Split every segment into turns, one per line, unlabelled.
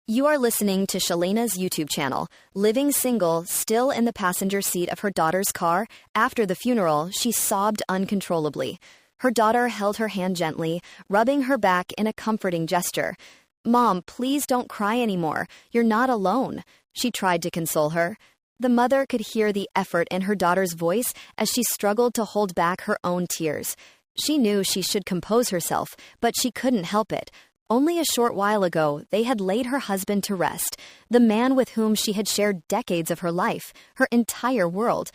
You are listening to Shalena's YouTube channel. Living single, still in the passenger seat of her daughter's car, after the funeral, she sobbed uncontrollably. Her daughter held her hand gently, rubbing her back in a comforting gesture. "Mom, please don't cry anymore. You're not alone," she tried to console her. The mother could hear the effort in her daughter's voice as she struggled to hold back her own tears. She knew she should compose herself, but she couldn't help it. Only a short while ago, they had laid her husband to rest, the man with whom she had shared decades of her life, her entire world.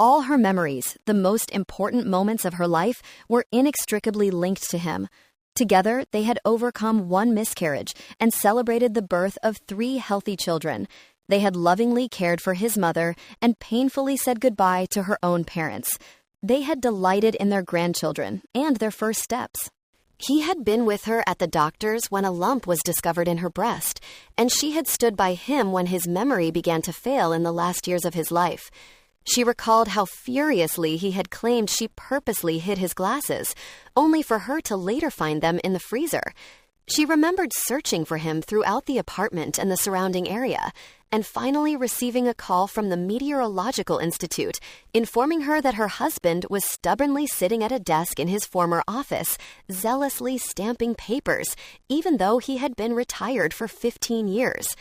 All her memories, the most important moments of her life, were inextricably linked to him. Together, they had overcome one miscarriage and celebrated the birth of 3 healthy children. They had lovingly cared for his mother and painfully said goodbye to her own parents. They had delighted in their grandchildren and their first steps. He had been with her at the doctor's when a lump was discovered in her breast, and she had stood by him when his memory began to fail in the last years of his life. She recalled how furiously he had claimed she purposely hid his glasses, only for her to later find them in the freezer. She remembered searching for him throughout the apartment and the surrounding area, and finally receiving a call from the Meteorological Institute, informing her that her husband was stubbornly sitting at a desk in his former office, zealously stamping papers, even though he had been retired for 15 years.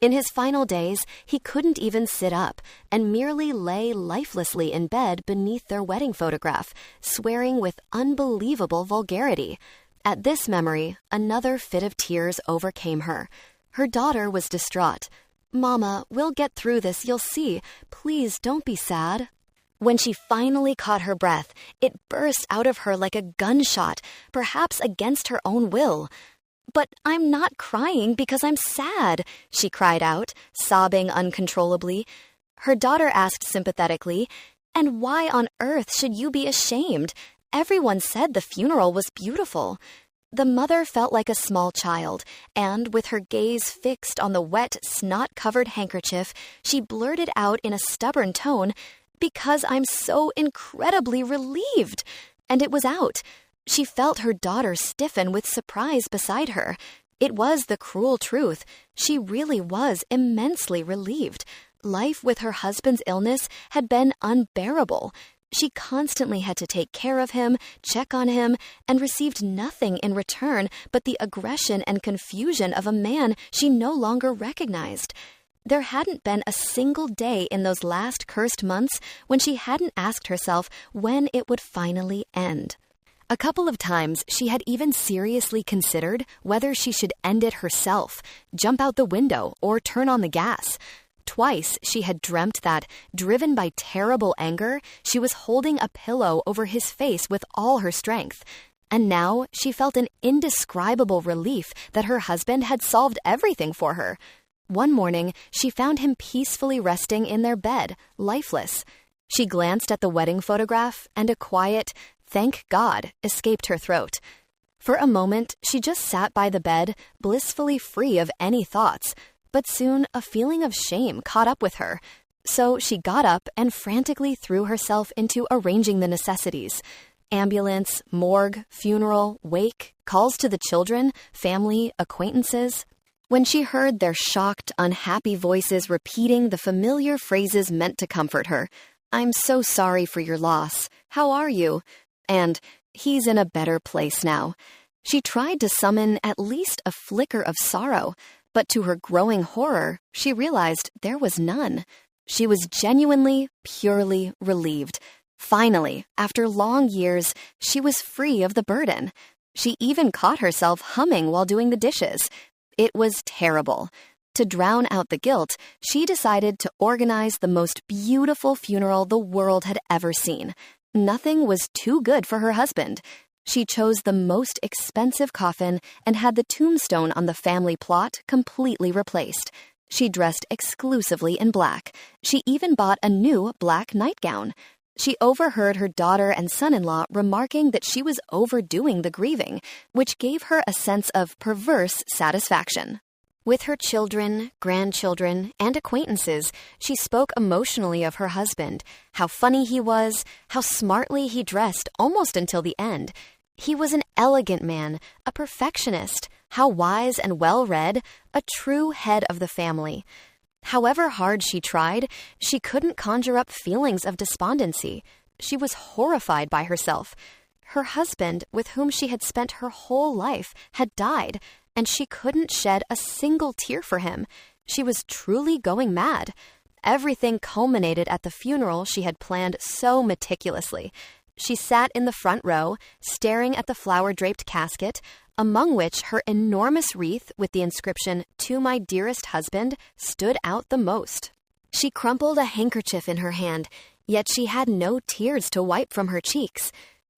In his final days, he couldn't even sit up and merely lay lifelessly in bed beneath their wedding photograph, swearing with unbelievable vulgarity. At this memory, another fit of tears overcame her. Her daughter was distraught. "Mama, we'll get through this, you'll see. Please don't be sad." When she finally caught her breath, it burst out of her like a gunshot, perhaps against her own will. "But I'm not crying because I'm sad," she cried out, sobbing uncontrollably. Her daughter asked sympathetically, "And why on earth should you be ashamed? Everyone said the funeral was beautiful." The mother felt like a small child, and with her gaze fixed on the wet, snot-covered handkerchief, she blurted out in a stubborn tone, "Because I'm so incredibly relieved." And it was out. She felt her daughter stiffen with surprise beside her. It was the cruel truth. She really was immensely relieved. Life with her husband's illness had been unbearable. She constantly had to take care of him, check on him, and received nothing in return but the aggression and confusion of a man she no longer recognized. There hadn't been a single day in those last cursed months when she hadn't asked herself when it would finally end. A couple of times, she had even seriously considered whether she should end it herself, jump out the window, or turn on the gas. Twice, she had dreamt that, driven by terrible anger, she was holding a pillow over his face with all her strength. And now, she felt an indescribable relief that her husband had solved everything for her. One morning, she found him peacefully resting in their bed, lifeless. She glanced at the wedding photograph, and a quiet, "Thank God," escaped her throat. For a moment, she just sat by the bed, blissfully free of any thoughts. But soon a feeling of shame caught up with her. So she got up and frantically threw herself into arranging the necessities. Ambulance, morgue, funeral, wake, calls to the children, family, acquaintances. When she heard their shocked, unhappy voices repeating the familiar phrases meant to comfort her, "I'm so sorry for your loss. How are you?" And "He's in a better place now." She tried to summon at least a flicker of sorrow, but to her growing horror, she realized there was none. She was genuinely, purely relieved. Finally, after long years, she was free of the burden. She even caught herself humming while doing the dishes. It was terrible. To drown out the guilt, she decided to organize the most beautiful funeral the world had ever seen. Nothing was too good for her husband. She chose the most expensive coffin and had the tombstone on the family plot completely replaced. She dressed exclusively in black. She even bought a new black nightgown. She overheard her daughter and son-in-law remarking that she was overdoing the grieving, which gave her a sense of perverse satisfaction. With her children, grandchildren, and acquaintances, she spoke emotionally of her husband, how funny he was, how smartly he dressed almost until the end. He was an elegant man, a perfectionist, how wise and well-read, a true head of the family. However hard she tried, she couldn't conjure up feelings of despondency. She was horrified by herself. Her husband, with whom she had spent her whole life, had died, and she couldn't shed a single tear for him. She was truly going mad. Everything culminated at the funeral she had planned so meticulously. She sat in the front row, staring at the flower-draped casket, among which her enormous wreath with the inscription, "To my dearest husband," stood out the most. She crumpled a handkerchief in her hand, yet she had no tears to wipe from her cheeks.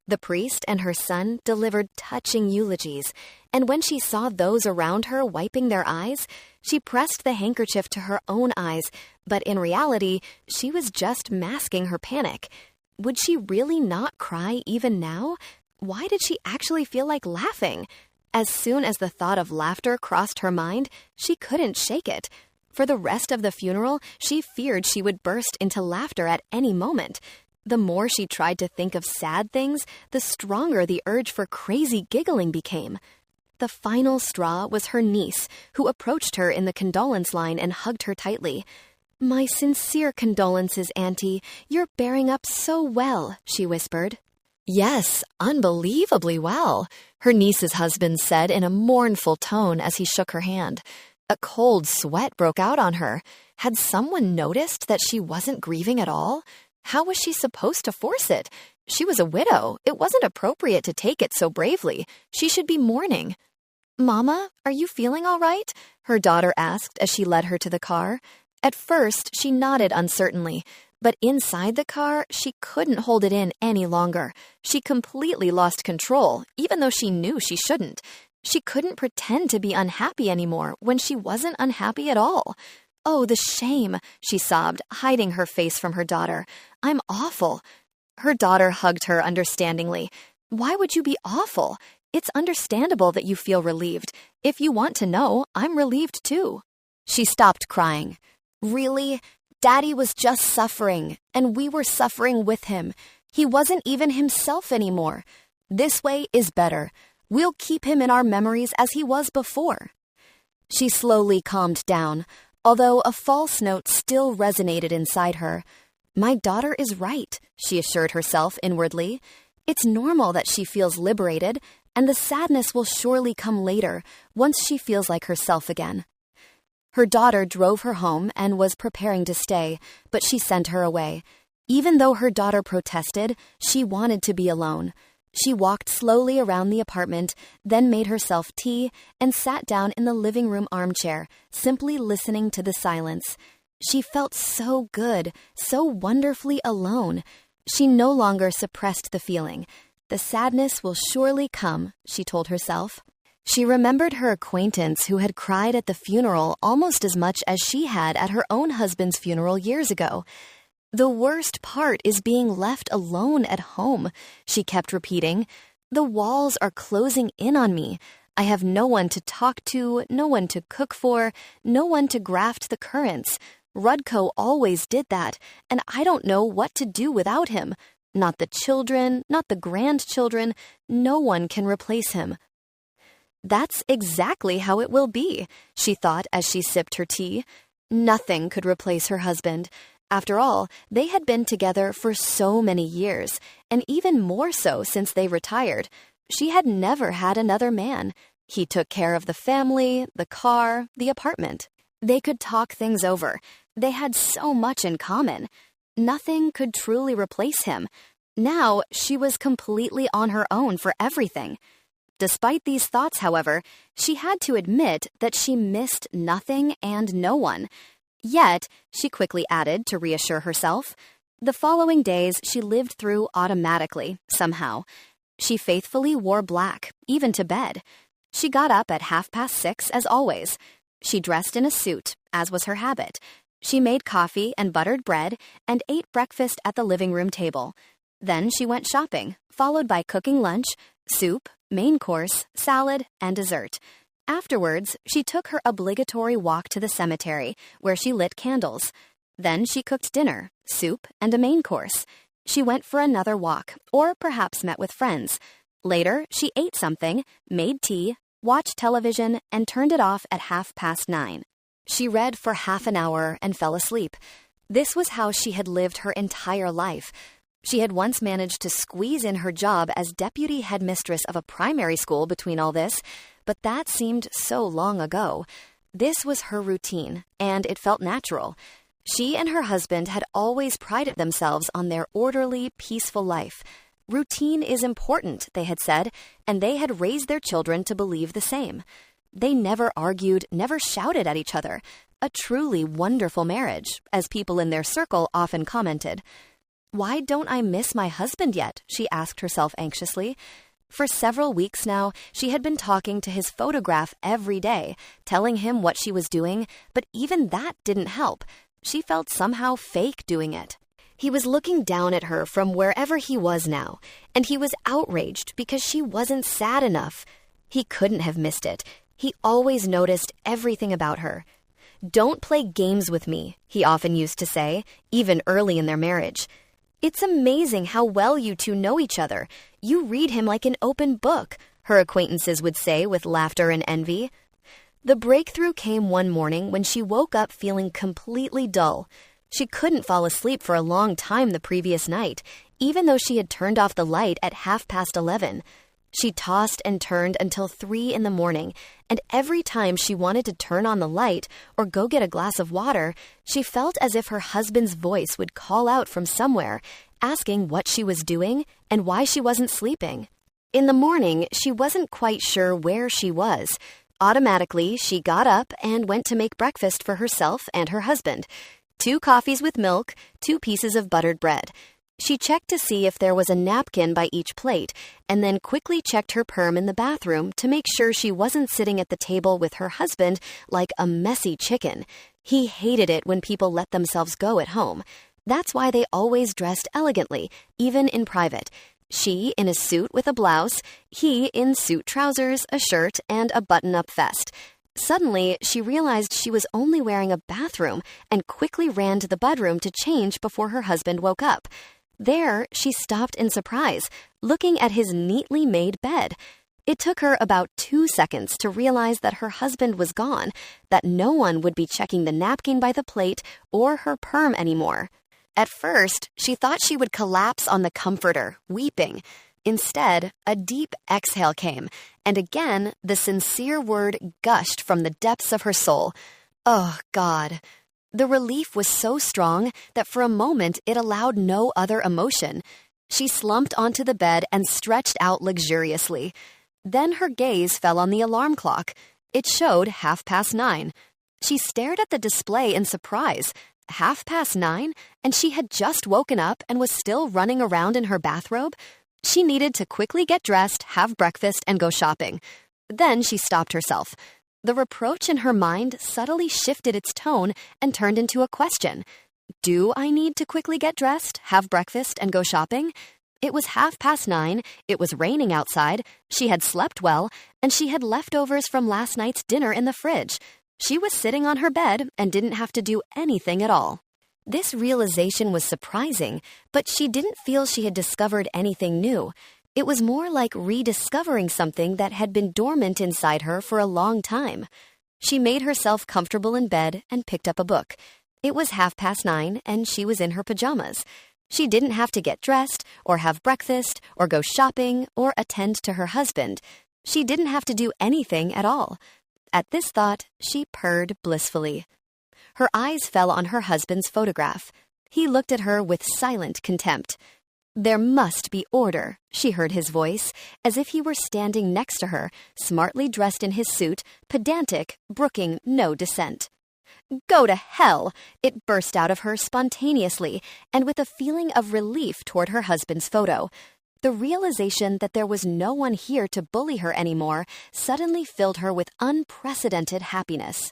The priest and her son delivered touching eulogies, and when she saw those around her wiping their eyes, she pressed the handkerchief to her own eyes, but in reality, she was just masking her panic. Would she really not cry even now? Why did she actually feel like laughing? As soon as the thought of laughter crossed her mind, she couldn't shake it. For the rest of the funeral, she feared she would burst into laughter at any moment. The more she tried to think of sad things, the stronger the urge for crazy giggling became. The final straw was her niece, who approached her in the condolence line and hugged her tightly. "My sincere condolences, Auntie. You're bearing up so well," she whispered. "Yes, unbelievably well," her niece's husband said in a mournful tone as he shook her hand. A cold sweat broke out on her. Had someone noticed that she wasn't grieving at all? How was she supposed to force it? She was a widow. It wasn't appropriate to take it so bravely. She should be mourning. "Mama, are you feeling all right?" her daughter asked as she led her to the car. At first, she nodded uncertainly, but inside the car, she couldn't hold it in any longer. She completely lost control, even though she knew she shouldn't. She couldn't pretend to be unhappy anymore when she wasn't unhappy at all. "Oh, the shame," she sobbed, hiding her face from her daughter. "I'm awful." Her daughter hugged her understandingly. "Why would you be awful? It's understandable that you feel relieved. If you want to know, I'm relieved too." She stopped crying. "Really? Daddy was just suffering, and we were suffering with him. He wasn't even himself anymore. This way is better. We'll keep him in our memories as he was before." She slowly calmed down, although a false note still resonated inside her. "My daughter is right," she assured herself inwardly. It's normal that she feels liberated, and the sadness will surely come later, once she feels like herself again. Her daughter drove her home and was preparing to stay, but she sent her away. Even though her daughter protested, she wanted to be alone. She walked slowly around the apartment, then made herself tea and sat down in the living room armchair, simply listening to the silence. She felt so good, so wonderfully alone. She no longer suppressed the feeling. The sadness will surely come, she told herself. She remembered her acquaintance who had cried at the funeral almost as much as she had at her own husband's funeral years ago. "The worst part is being left alone at home," she kept repeating. "The walls are closing in on me. I have no one to talk to, no one to cook for, no one to graft the currants. Rudko always did that, and I don't know what to do without him. Not the children, not the grandchildren, no one can replace him." That's exactly how it will be, she thought as she sipped her tea. Nothing could replace her husband. After all, they had been together for so many years, and even more so since they retired. She had never had another man. He took care of the family, the car, the apartment. They could talk things over. They had so much in common. Nothing could truly replace him. Now, she was completely on her own for everything. Despite these thoughts, however, she had to admit that she missed nothing and no one. Yet, she quickly added to reassure herself, the following days she lived through automatically, somehow. She faithfully wore black, even to bed. She got up at 6:30 as always. She dressed in a suit, as was her habit. She made coffee and buttered bread and ate breakfast at the living room table. Then she went shopping, followed by cooking lunch, soup, main course, salad, and dessert. Afterwards, she took her obligatory walk to the cemetery, where she lit candles. Then she cooked dinner, soup, and a main course. She went for another walk, or perhaps met with friends. Later, she ate something, made tea, watched television, and turned it off at 9:30. She read for half an hour and fell asleep. This was how she had lived her entire life. She had once managed to squeeze in her job as deputy headmistress of a primary school between all this, but that seemed so long ago. This was her routine, and it felt natural. She and her husband had always prided themselves on their orderly, peaceful life. Routine is important, they had said, and they had raised their children to believe the same. They never argued, never shouted at each other. A truly wonderful marriage, as people in their circle often commented. "Why don't I miss my husband yet?" she asked herself anxiously. For several weeks now, she had been talking to his photograph every day, telling him what she was doing, but even that didn't help. She felt somehow fake doing it. He was looking down at her from wherever he was now, and he was outraged because she wasn't sad enough. He couldn't have missed it. He always noticed everything about her. "Don't play games with me," he often used to say, even early in their marriage. "It's amazing how well you two know each other. You read him like an open book," her acquaintances would say with laughter and envy. The breakthrough came one morning when she woke up feeling completely dull. She couldn't fall asleep for a long time the previous night, even though she had turned off the light at 11:30. She tossed and turned until 3 in the morning, and every time she wanted to turn on the light or go get a glass of water, she felt as if her husband's voice would call out from somewhere, asking what she was doing and why she wasn't sleeping. In the morning, she wasn't quite sure where she was. Automatically, she got up and went to make breakfast for herself and her husband. 2 coffees with milk, 2 pieces of buttered bread. She checked to see if there was a napkin by each plate, and then quickly checked her perm in the bathroom to make sure she wasn't sitting at the table with her husband like a messy chicken. He hated it when people let themselves go at home. That's why they always dressed elegantly, even in private. She in a suit with a blouse, he in suit trousers, a shirt, and a button-up vest. Suddenly, she realized she was only wearing a bathroom and quickly ran to the bedroom to change before her husband woke up. There, she stopped in surprise, looking at his neatly made bed. It took her about 2 seconds to realize that her husband was gone, that no one would be checking the napkin by the plate or her perm anymore. At first, she thought she would collapse on the comforter, weeping. Instead, a deep exhale came, and again, the sincere word gushed from the depths of her soul. "Oh, God." The relief was so strong that for a moment it allowed no other emotion. She slumped onto the bed and stretched out luxuriously. Then her gaze fell on the alarm clock. It showed 9:30. She stared at the display in surprise. 9:30? And she had just woken up and was still running around in her bathrobe? She needed to quickly get dressed, have breakfast, and go shopping. Then she stopped herself. The reproach in her mind subtly shifted its tone and turned into a question. Do I need to quickly get dressed, have breakfast, and go shopping? It was 9:30, it was raining outside, she had slept well, and she had leftovers from last night's dinner in the fridge. She was sitting on her bed and didn't have to do anything at all. This realization was surprising, but she didn't feel she had discovered anything new. It was more like rediscovering something that had been dormant inside her for a long time. She made herself comfortable in bed and picked up a book. It was 9:30, and she was in her pajamas. She didn't have to get dressed, or have breakfast, or go shopping, or attend to her husband. She didn't have to do anything at all. At this thought, she purred blissfully. Her eyes fell on her husband's photograph. He looked at her with silent contempt. "There must be order," she heard his voice, as if he were standing next to her, smartly dressed in his suit, pedantic, brooking no dissent. "Go to hell!" It burst out of her spontaneously, and with a feeling of relief toward her husband's photo. The realization that there was no one here to bully her anymore suddenly filled her with unprecedented happiness.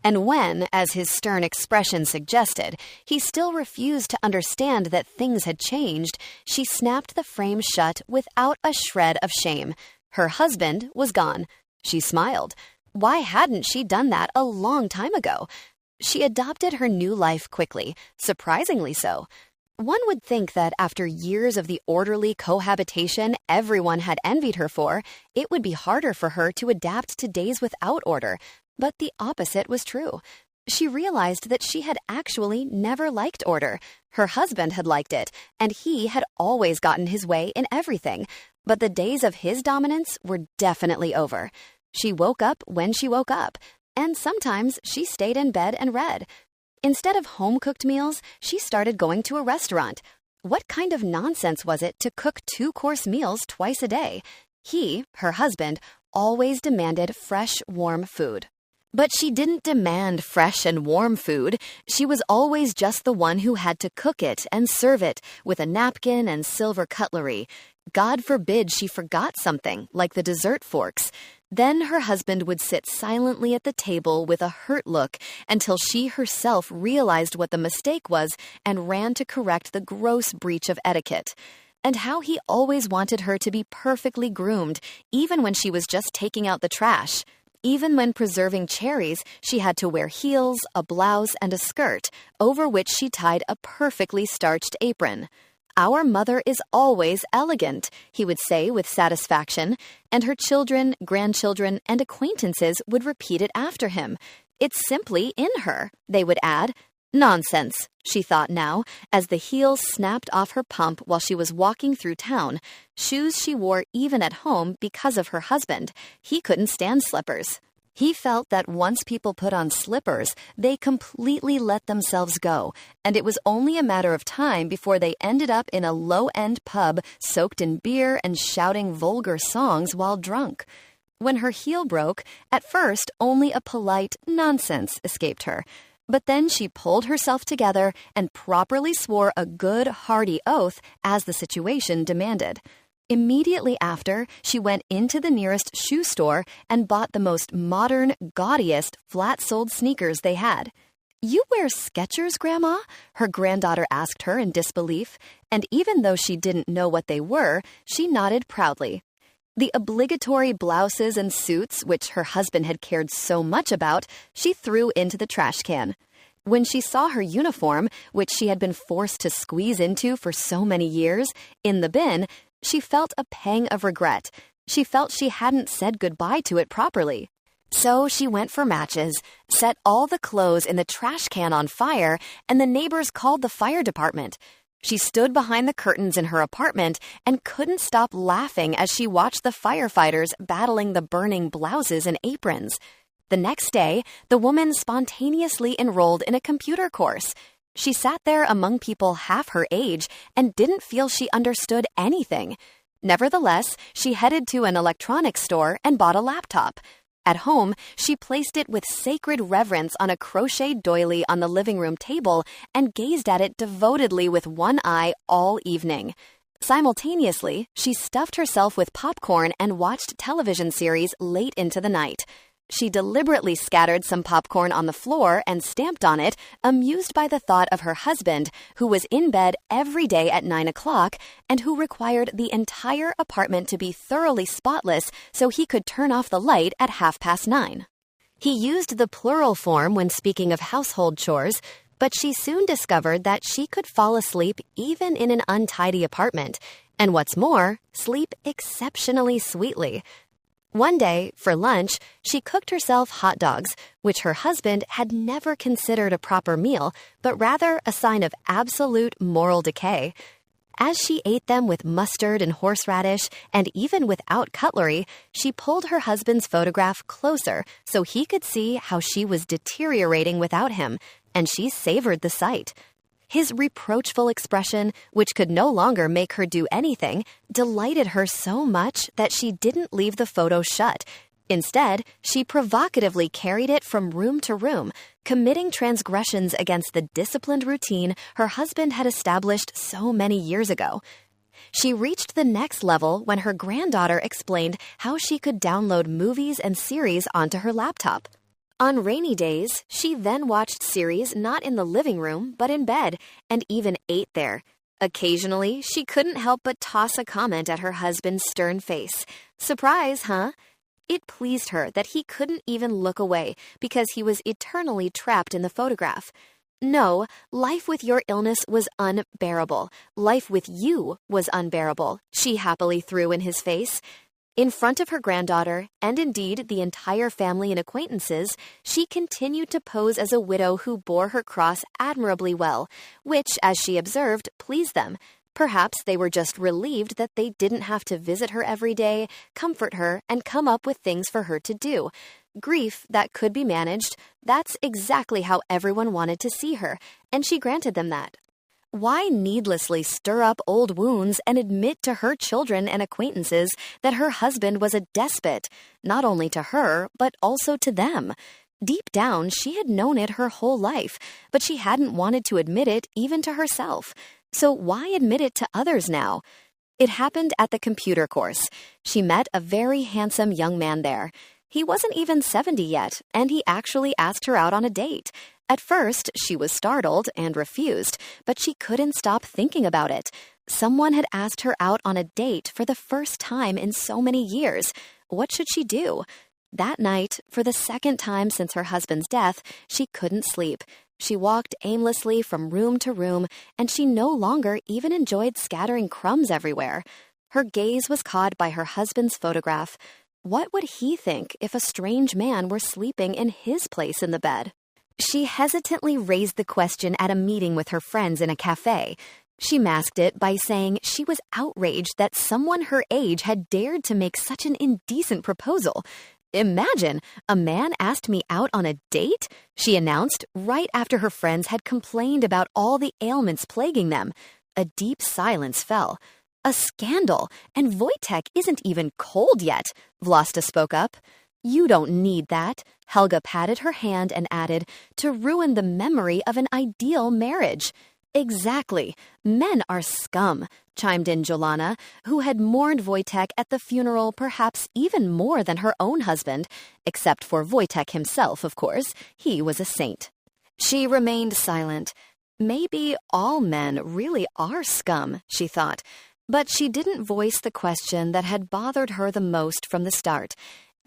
And when, as his stern expression suggested, he still refused to understand that things had changed, she snapped the frame shut without a shred of shame. Her husband was gone. She smiled. Why hadn't she done that a long time ago? She adopted her new life quickly, surprisingly so. One would think that after years of the orderly cohabitation everyone had envied her for, it would be harder for her to adapt to days without order, but the opposite was true. She realized that she had actually never liked order. Her husband had liked it, and he had always gotten his way in everything, but the days of his dominance were definitely over. She woke up when she woke up, and sometimes she stayed in bed and read. Instead of home-cooked meals, she started going to a restaurant. What kind of nonsense was it to cook 2-course meals twice a day? He, her husband, always demanded fresh, warm food. But she didn't demand fresh and warm food. She was always just the one who had to cook it and serve it with a napkin and silver cutlery. God forbid she forgot something, like the dessert forks. Then her husband would sit silently at the table with a hurt look until she herself realized what the mistake was and ran to correct the gross breach of etiquette. And how he always wanted her to be perfectly groomed, even when she was just taking out the trash. Even when preserving cherries, she had to wear heels, a blouse, and a skirt, over which she tied a perfectly starched apron. "Our mother is always elegant," he would say with satisfaction, and her children, grandchildren, and acquaintances would repeat it after him. "It's simply in her," they would add. Nonsense, she thought now, as the heels snapped off her pump while she was walking through town, shoes she wore even at home because of her husband. He couldn't stand slippers. He felt that once people put on slippers, they completely let themselves go, and it was only a matter of time before they ended up in a low-end pub soaked in beer and shouting vulgar songs while drunk. When her heel broke, at first only a polite nonsense escaped her. But then she pulled herself together and properly swore a good, hearty oath as the situation demanded. Immediately after, she went into the nearest shoe store and bought the most modern, gaudiest, flat-soled sneakers they had. "You wear Skechers, Grandma?" her granddaughter asked her in disbelief, and even though she didn't know what they were, she nodded proudly. The obligatory blouses and suits, which her husband had cared so much about, she threw into the trash can. When she saw her uniform, which she had been forced to squeeze into for so many years, in the bin, she felt a pang of regret. She felt she hadn't said goodbye to it properly. So she went for matches, set all the clothes in the trash can on fire, and the neighbors called the fire department. She stood behind the curtains in her apartment and couldn't stop laughing as she watched the firefighters battling the burning blouses and aprons. The next day, the woman spontaneously enrolled in a computer course. She sat there among people half her age and didn't feel she understood anything. Nevertheless, she headed to an electronics store and bought a laptop. At home, she placed it with sacred reverence on a crochet doily on the living room table and gazed at it devotedly with one eye all evening. Simultaneously, she stuffed herself with popcorn and watched television series late into the night. She deliberately scattered some popcorn on the floor and stamped on it, amused by the thought of her husband, who was in bed every day at 9 o'clock and who required the entire apartment to be thoroughly spotless so he could turn off the light at 9:30. He used the plural form when speaking of household chores, but she soon discovered that she could fall asleep even in an untidy apartment, and what's more, sleep exceptionally sweetly. One day, for lunch, she cooked herself hot dogs, which her husband had never considered a proper meal, but rather a sign of absolute moral decay. As she ate them with mustard and horseradish, and even without cutlery, she pulled her husband's photograph closer so he could see how she was deteriorating without him, and she savored the sight. His reproachful expression, which could no longer make her do anything, delighted her so much that she didn't leave the photo shut. Instead, she provocatively carried it from room to room, committing transgressions against the disciplined routine her husband had established so many years ago. She reached the next level when her granddaughter explained how she could download movies and series onto her laptop. On rainy days, she then watched series not in the living room, but in bed, and even ate there. Occasionally, she couldn't help but toss a comment at her husband's stern face. Surprise, huh? It pleased her that he couldn't even look away because he was eternally trapped in the photograph. No, life with your illness was unbearable. Life with you was unbearable, she happily threw in his face. In front of her granddaughter, and indeed the entire family and acquaintances, she continued to pose as a widow who bore her cross admirably well, which, as she observed, pleased them. Perhaps they were just relieved that they didn't have to visit her every day, comfort her, and come up with things for her to do. Grief that could be managed, that's exactly how everyone wanted to see her, and she granted them that. Why needlessly stir up old wounds and admit to her children and acquaintances that her husband was a despot, not only to her, but also to them? Deep down, she had known it her whole life, but she hadn't wanted to admit it even to herself. So why admit it to others now? It happened at the computer course. She met a very handsome young man there. He wasn't even 70 yet, and he actually asked her out on a date. At first, she was startled and refused, but she couldn't stop thinking about it. Someone had asked her out on a date for the first time in so many years. What should she do? That night, for the second time since her husband's death, she couldn't sleep. She walked aimlessly from room to room, and she no longer even enjoyed scattering crumbs everywhere. Her gaze was caught by her husband's photograph. What would he think if a strange man were sleeping in his place in the bed? She hesitantly raised the question at a meeting with her friends in a cafe. She masked it by saying she was outraged that someone her age had dared to make such an indecent proposal. "Imagine, a man asked me out on a date?" she announced right after her friends had complained about all the ailments plaguing them. A deep silence fell. "A scandal, and Wojtek isn't even cold yet," Vlasta spoke up. "You don't need that," Helga patted her hand and added, "to ruin the memory of an ideal marriage." "Exactly. Men are scum," chimed in Jolana, who had mourned Wojtek at the funeral perhaps even more than her own husband, except for Wojtek himself, of course. He was a saint. She remained silent. Maybe all men really are scum, she thought, but she didn't voice the question that had bothered her the most from the start.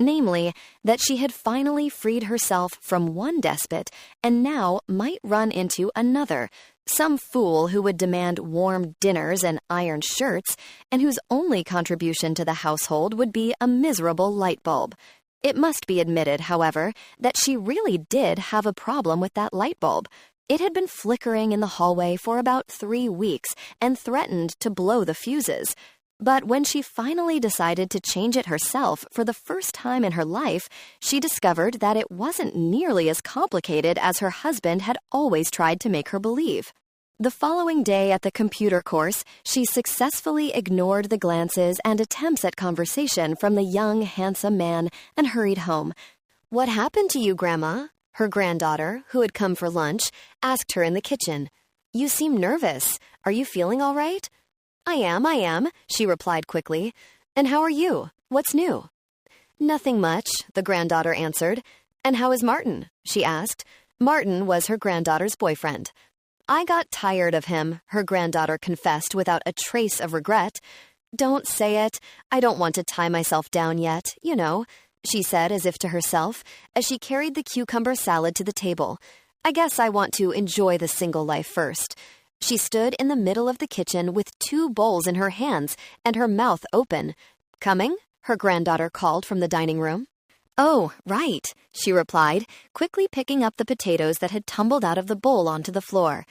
Namely, that she had finally freed herself from one despot and now might run into another, some fool who would demand warm dinners and ironed shirts, and whose only contribution to the household would be a miserable light bulb. It must be admitted, however, that she really did have a problem with that light bulb. It had been flickering in the hallway for about 3 weeks and threatened to blow the fuses. But when she finally decided to change it herself for the first time in her life, she discovered that it wasn't nearly as complicated as her husband had always tried to make her believe. The following day at the computer course, she successfully ignored the glances and attempts at conversation from the young, handsome man and hurried home. "What happened to you, Grandma?" Her granddaughter, who had come for lunch, asked her in the kitchen. "You seem nervous. Are you feeling all right?" I am, she replied quickly. "And how are you? What's new?" "Nothing much," the granddaughter answered. "And how is Martin?" she asked. Martin was her granddaughter's boyfriend. "I got tired of him," her granddaughter confessed without a trace of regret. "Don't say it. I don't want to tie myself down yet, you know," she said as if to herself, as she carried the cucumber salad to the table. "I guess I want to enjoy the single life first." She stood in the middle of the kitchen with 2 bowls in her hands and her mouth open. "Coming?" her granddaughter called from the dining room. "Oh, right," she replied, quickly picking up the potatoes that had tumbled out of the bowl onto the floor.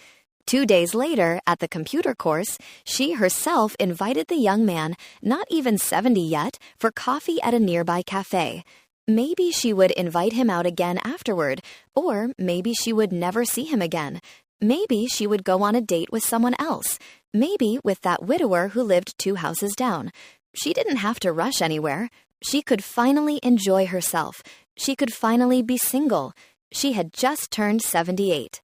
2 days later, at the computer course, she herself invited the young man, not even 70 yet, for coffee at a nearby cafe. Maybe she would invite him out again afterward, or maybe she would never see him again. Maybe she would go on a date with someone else. Maybe with that widower who lived 2 houses down. She didn't have to rush anywhere. She could finally enjoy herself. She could finally be single. She had just turned 78.